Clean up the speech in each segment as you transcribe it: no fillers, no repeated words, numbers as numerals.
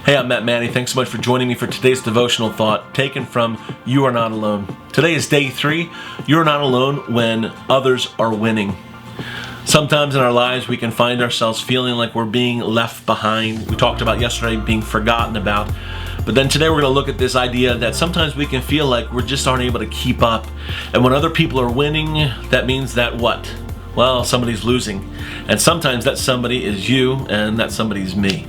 Hey, I'm Matt Manny. Thanks so much for joining me for today's devotional thought taken from You Are Not Alone. Today is day 3. You're not alone when others are winning. Sometimes in our lives we can find ourselves feeling like we're being left behind. We talked about yesterday being forgotten about. But then today we're going to look at this idea that sometimes we can feel like we just aren't able to keep up. And when other people are winning, that means that what? Well, somebody's losing. And sometimes that somebody is you and that somebody's me.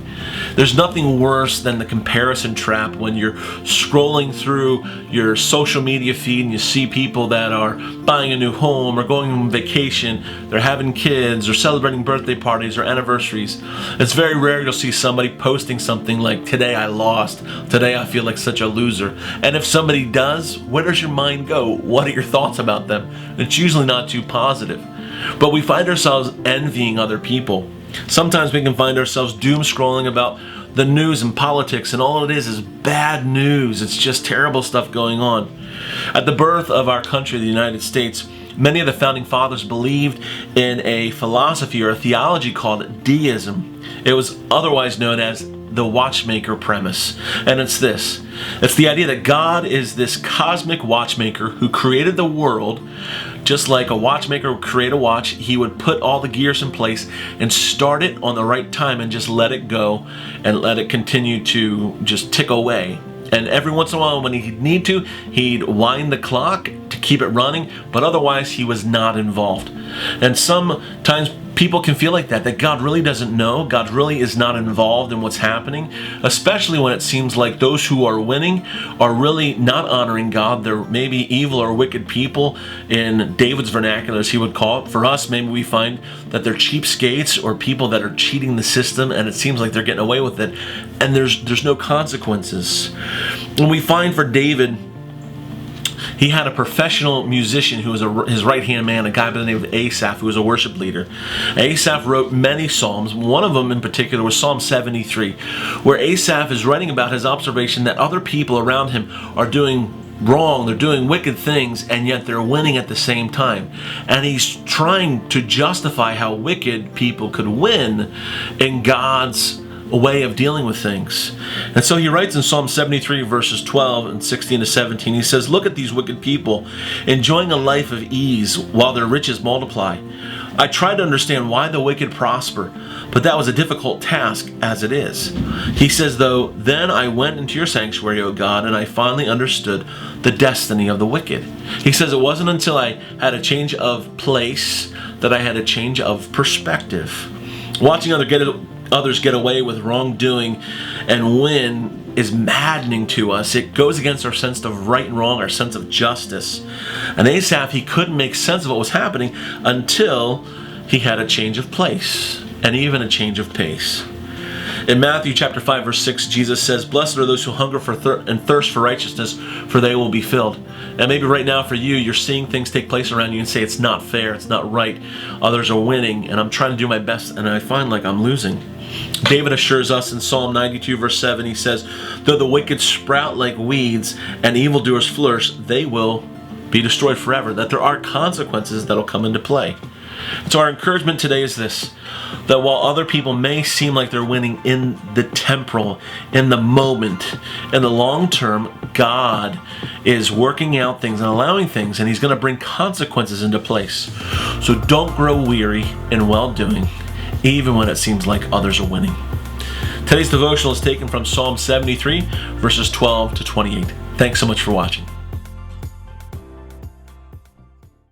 There's nothing worse than the comparison trap when you're scrolling through your social media feed and you see people that are buying a new home or going on vacation, they're having kids or celebrating birthday parties or anniversaries. It's very rare you'll see somebody posting something like, "Today I lost, today I feel like such a loser." And if somebody does, where does your mind go? What are your thoughts about them? It's usually not too positive. But we find ourselves envying other people. Sometimes we can find ourselves doom scrolling about the news and politics, and all it is bad news. It's just terrible stuff going on. At the birth of our country, the United States, many of the founding fathers believed in a philosophy or a theology called deism. It was otherwise known as the watchmaker premise. And it's this. It's the idea that God is this cosmic watchmaker who created the world. Just like a watchmaker would create a watch, he would put all the gears in place and start it on the right time and just let it go and let it continue to just tick away. And every once in a while when he'd need to, he'd wind the clock to keep it running, but otherwise he was not involved. And sometimes people can feel like that God really doesn't know, God really is not involved in what's happening, especially when it seems like those who are winning are really not honoring God. They're maybe evil or wicked people in David's vernacular, as he would call it. For us, maybe we find that they're cheapskates or people that are cheating the system, and it seems like they're getting away with it, and there's no consequences. And we find for David, he had a professional musician who was his right-hand man, a guy by the name of Asaph, who was a worship leader. Asaph wrote many psalms. One of them in particular was Psalm 73, where Asaph is writing about his observation that other people around him are doing wrong, they're doing wicked things, and yet they're winning at the same time. And he's trying to justify how wicked people could win in God's a way of dealing with things. And so he writes in Psalm 73 verses 12 and 16 to 17, he says, "Look at these wicked people enjoying a life of ease while their riches multiply. I tried to understand why the wicked prosper, but that was a difficult task as it is." He says, though, "Then I went into your sanctuary, O God, and I finally understood the destiny of the wicked." He says, it wasn't until I had a change of place that I had a change of perspective. Watching others get away with wrongdoing and win is maddening to us. It goes against our sense of right and wrong, our sense of justice. And Asaph, he couldn't make sense of what was happening until he had a change of place and even a change of pace. In Matthew chapter 5 verse 6, Jesus says, "Blessed are those who hunger and thirst for righteousness, for they will be filled." And maybe right now for you, you're seeing things take place around you and say, it's not fair, it's not right. Others are winning, and I'm trying to do my best, and I find like I'm losing. David assures us in Psalm 92 verse 7, he says, "Though the wicked sprout like weeds and evildoers flourish, they will be destroyed forever." That there are consequences that'll come into play. So our encouragement today is this, that while other people may seem like they're winning in the temporal, in the moment, in the long term, God is working out things and allowing things, and He's going to bring consequences into place. So don't grow weary in well-doing, even when it seems like others are winning. Today's devotional is taken from Psalm 73, verses 12 to 28. Thanks so much for watching.